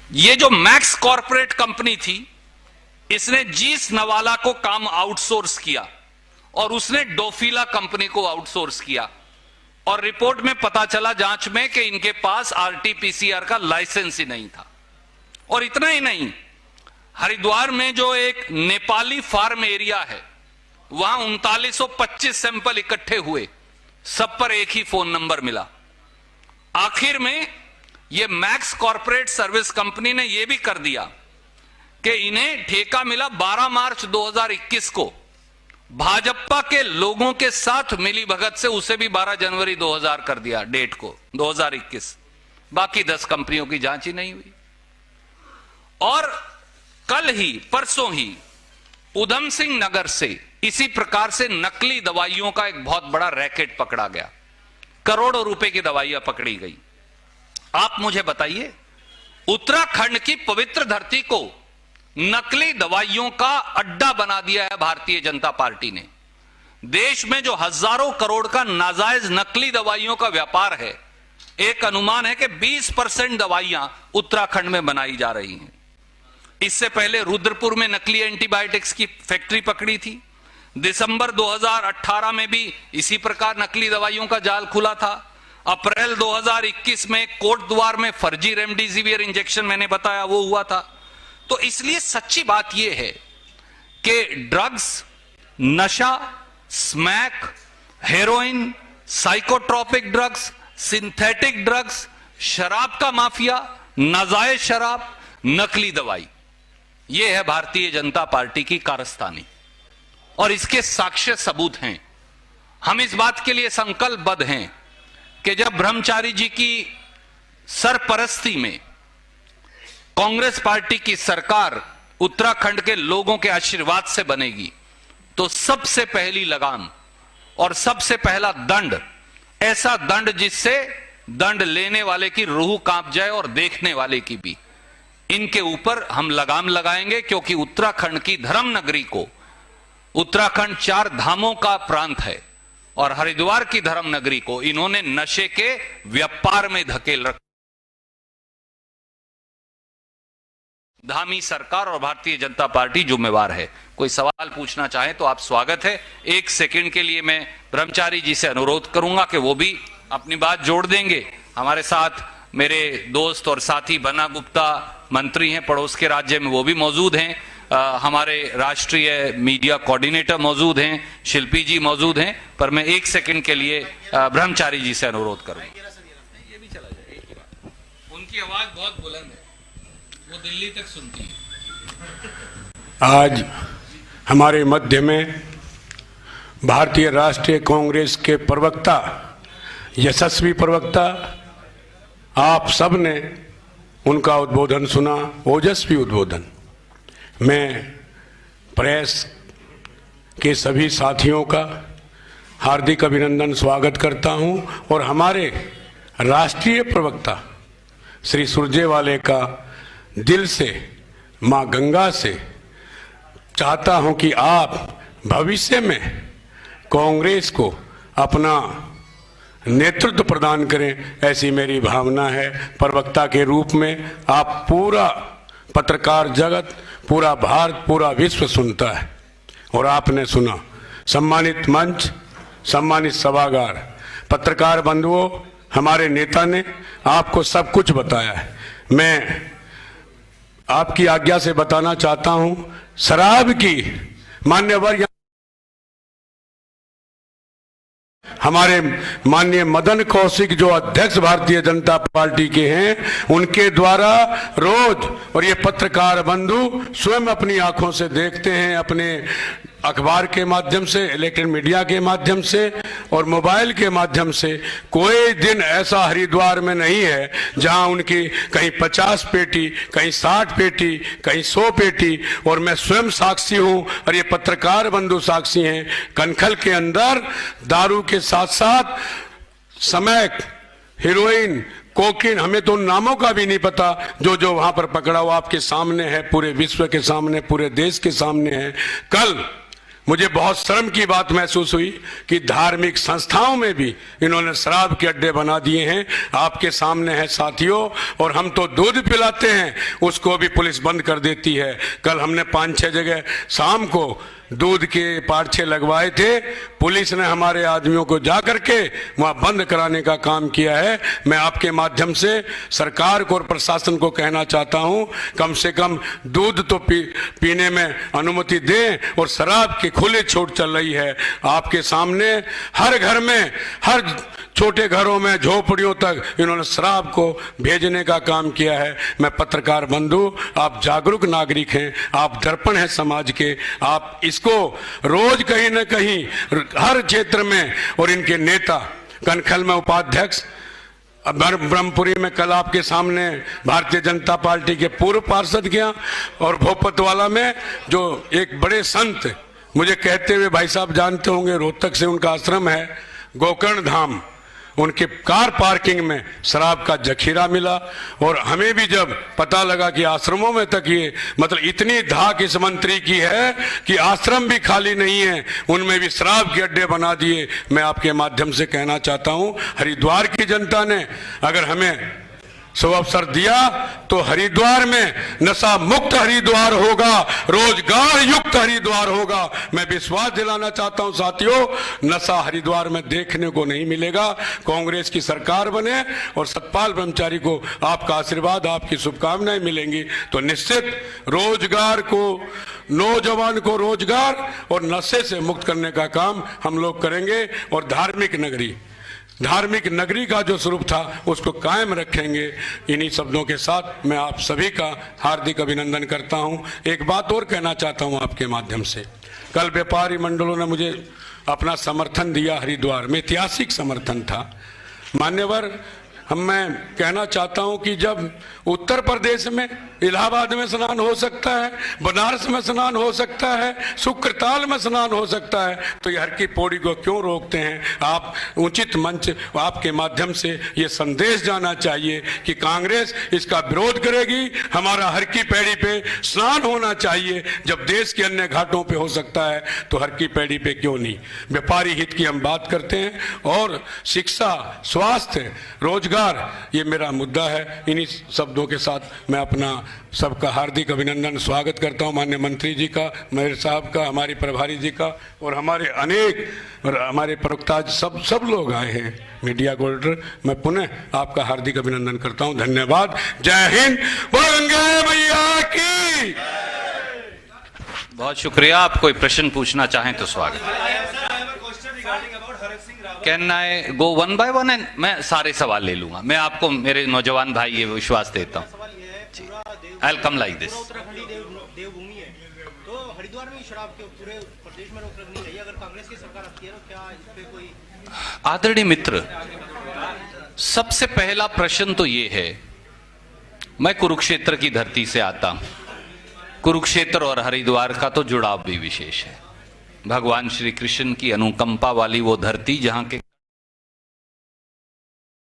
ये जो max corporate company थी, इसने जीस नवाला को काम आउटसोर्स किया और उसने डोफिला कंपनी को आउटसोर्स किया। और रिपोर्ट में पता चला जांच में कि इनके पास आरटीपीसीआर का लाइसेंस ही नहीं था। और इतना ही नहीं, हरिद्वार में जो एक नेपाली फार्म एरिया है, वहां 3925 सैंपल इकट्ठे हुए, सब पर एक ही फोन नंबर मिला। आखिर में यह मैक्स कॉर्पोरेट सर्विस कंपनी ने यह भी कर दिया कि इन्हें ठेका मिला 12 मार्च 2021 को। भाजपा के लोगों के साथ मिली भगत से उसे भी 12 जनवरी 2000 कर दिया डेट को 2021। बाकी 10 कंपनियों की जांच ही नहीं हुई। और कल ही परसों ही उधम सिंह नगर से इसी प्रकार से नकली दवाइयों का एक बहुत बड़ा रैकेट पकड़ा गया। करोड़ों रुपए की दवाइयां पकड़ी गई। आप मुझे बताइए, उत्तराखंड की पवित्र धरती को नकली दवाइयों का अड्डा बना दिया है भारतीय जनता पार्टी ने। देश में जो हजारों करोड़ का नाजायज नकली दवाइयों का व्यापार है, एक अनुमान है कि 20% दवाइयां उत्तराखंड में बनाई जा रही हैं। इससे पहले रुद्रपुर में नकली एंटीबायोटिक्स की फैक्ट्री पकड़ी थी। दिसंबर 2018 में भी इसी प्रकार नकली दवाइयों का जाल खुला था। अप्रैल 2021 में कोटद्वार में फर्जी रेमडेसिविर इंजेक्शन मैंने बताया वो हुआ था। तो इसलिए सच्ची बात यह है कि ड्रग्स, नशा, smack, heroin, psychotropic drugs, synthetic drugs, शराब का माफिया, नाजायज शराब, नकली दवाई, यह है भारतीय जनता पार्टी की कारस्तानी। और इसके साक्ष्य सबूत हैं। हम इस बात के लिए संकल्पबद्ध हैं कि जब ब्रह्मचारी जी की सरपरस्ती में कांग्रेस पार्टी की सरकार उत्तराखंड के लोगों के आशीर्वाद से बनेगी, तो सबसे पहली लगाम और सबसे पहला दंड, ऐसा दंड जिससे दंड लेने वाले की रूह कांप जाए और देखने वाले की भी, इनके ऊपर हम लगाम लगाएंगे। क्योंकि उत्तराखंड की धर्म नगरी को, उत्तराखंड 4 धामों का प्रांत है, और हरिद्वार की धर्म नगरी को इन्होंने नशे के व्यापार में धकेल रखा। धामी सरकार और भारतीय जनता पार्टी जिम्मेवार है। कोई सवाल पूछना चाहे तो आप स्वागत है। 1 सेकंड के लिए मैं ब्रह्मचारी जी से अनुरोध करूंगा कि वो भी अपनी बात जोड़ देंगे। हमारे साथ मेरे दोस्त और साथी बन्ना गुप्ता मंत्री हैं पड़ोस के राज्य में, वो भी मौजूद हैं। हमारे राष्ट्रीय मीडिया कोऑर्डिनेटर मौजूद हैं, शिल्पी जी मौजूद हैं। पर मैं 1 सेकंड के लिए ब्रह्मचारी जी से अनुरोध करूंगा। ये भी चला जाए, एक ही बात। उनकी आवाज बहुत बुलंद है, वो दिल्ली तक सुनती है। आज हमारे मध्य में भारतीय राष्ट्रीय कांग्रेस के प्रवक्ता, यशस्वी प्रवक्ता, आप सब ने उनका उद्बोधन सुना, ओजस्वी उद्बोधन। मैं प्रेस के सभी साथियों का हार्दिक अभिनंदन स्वागत करता हूं और हमारे राष्ट्रीय प्रवक्ता श्री सुरजेवाले का दिल से, मां गंगा से चाहता हूं कि आप भविष्य में कांग्रेस को अपना नेतृत्व प्रदान करें, ऐसी मेरी भावना है। प्रवक्ता के रूप में आप पूरा पत्रकार जगत, पूरा भारत, पूरा विश्व सुनता है और आपने सुना। सम्मानित मंच, सम्मानित सभागार, पत्रकार बंधुओं, हमारे नेता ने आपको सब कुछ बताया है। मैं आपकी आज्ञा से बताना चाहता हूं, शराब की मान्यवर हमारे माननीय मदन कौशिक जो अध्यक्ष भारतीय जनता पार्टी के हैं, उनके द्वारा रोज, और ये पत्रकार बंधु स्वयं अपनी आंखों से देखते हैं, अपने अखबार के माध्यम से, इलेक्ट्रॉनिक मीडिया के माध्यम से और मोबाइल के माध्यम से, कोई दिन ऐसा हरिद्वार में नहीं है जहां उनकी कहीं 50 पेटी, कहीं 60 पेटी, कहीं 100 पेटी, और मैं स्वयं साक्षी हूं और ये पत्रकार बंधु साक्षी हैं। कनखल के अंदर दारू के साथ साथ स्मैक, हेरोइन, कोकीन, हमें तो उन नामों का भी नहीं पता, जो वहां पर पकड़ा हुआ आपके सामने है, पूरे विश्व के सामने, पूरे देश के सामने है। कल मुझे बहुत शर्म की बात महसूस हुई कि धार्मिक संस्थाओं में भी इन्होंने शराब के अड्डे बना दिए हैं। आपके सामने है साथियों, और हम तो दूध पिलाते हैं, उसको भी पुलिस बंद कर देती है। कल हमने 5-6 जगह शाम को दूध के पार्चे लगवाए थे, पुलिस ने हमारे आदमियों को जाकर के वहां बंद कराने का काम किया है। मैं आपके माध्यम से सरकार को और प्रशासन को कहना चाहता हूं, कम से कम दूध तो पीने में अनुमति दें, और शराब की खुली छूट चल रही है। आपके सामने हर घर में, हर छोटे घरों में, झोपड़ियों तक इन्होंने शराब को भेजने का काम किया है। मैं पत्रकार बंधु, आप जागरूक नागरिक हैं, आप दर्पण हैं समाज के, आप इसको रोज कहीं न कहीं हर क्षेत्र में, और इनके नेता कनखल में उपाध्यक्ष, ब्रह्मपुरी में कल आपके सामने भारतीय जनता पार्टी के पूर्व पार्षद गया, और भोपतवाला में जो एक बड़े संत मुझे कहते हुए भाई साहब जानते होंगे, रोहतक से उनका आश्रम है गोकर्ण धाम, उनके कार पार्किंग में शराब का जखीरा मिला। और हमें भी जब पता लगा कि आश्रमों में तक ये, मतलब इतनी धाक इस मंत्री की है कि आश्रम भी खाली नहीं है, उनमें भी शराब के अड्डे बना दिए। मैं आपके माध्यम से कहना चाहता हूं, हरिद्वार की जनता ने अगर हमें शुभ अवसर दिया तो हरिद्वार में नशा मुक्त हरिद्वार होगा, रोजगार युक्त हरिद्वार होगा। मैं विश्वास दिलाना चाहता हूं साथियों, नशा हरिद्वार में देखने को नहीं मिलेगा। कांग्रेस की सरकार बने और सतपाल ब्रह्मचारी को आपका आशीर्वाद, आपकी शुभकामनाएं मिलेंगी तो निश्चित रोजगार को, नौजवान को रोजगार और नशे से मुक्त करने का काम हम लोग करेंगे। और धार्मिक नगरी का जो स्वरूप था उसको कायम रखेंगे। इन्हीं शब्दों के साथ मैं आप सभी का हार्दिक अभिनंदन करता हूं। एक बात और कहना चाहता हूं आपके माध्यम से, कल व्यापारी मंडलों ने मुझे अपना समर्थन दिया, हरिद्वार में ऐतिहासिक समर्थन था। मान्यवर, मैं कहना चाहता हूं कि जब उत्तर प्रदेश में इलाहाबाद में स्नान हो सकता है, बनारस में स्नान हो सकता है, शुक्रताल में स्नान हो सकता है, तो ये हर की पौड़ी को क्यों रोकते हैं? आप उचित मंच, आपके माध्यम से ये संदेश जाना चाहिए कि कांग्रेस इसका विरोध करेगी। हमारा हर की पैड़ी पे स्नान होना चाहिए। जब देश के अन्य घाटों पे हो सकता है तो हर की पैड़ी पे क्यों नहीं? व्यापारी हित की हम बात करते हैं, और शिक्षा, स्वास्थ्य, रोजगार, ये मेरा मुद्दा है। इन्हीं शब्दों के साथ मैं अपना सबका हार्दिक अभिनंदन, स्वागत करता हूं माननीय मंत्री जी का, मेयर साहब का, हमारी प्रभारी जी का, और हमारे अनेक और हमारे प्रवक्ता सब लोग आए हैं, मीडिया कोऑर्डिनेटर। मैं पुनः आपका हार्दिक अभिनंदन करता हूं। धन्यवाद। जय हिंद, गंगा मैया की। बहुत शुक्रिया। आप कोई प्रश्न पूछना चाहें तो स्वागत। कहना है go one by one, and मैं सारे सवाल ले लूंगा। मैं आपको, मेरे नौजवान भाई, ये विश्वास देता हूँ। I will come like this. देवभूमि है, तो हरिद्वार में शराब के पूरे प्रदेश में रोक लगनी चाहिए। अगर कांग्रेस की सरकार आती है तो क्या इस पे कोई? आदरणीय मित्र, सबसे पहला प्रश्न तो ये है, मैं कुरुक्षेत्र की धरती से आता हूं। कुरुक्षेत्र और हरिद्वार का तो जुड़ाव भी विशेष है। भगवान श्री कृष्ण की अनुकंपा वाली वो धरती, जहां के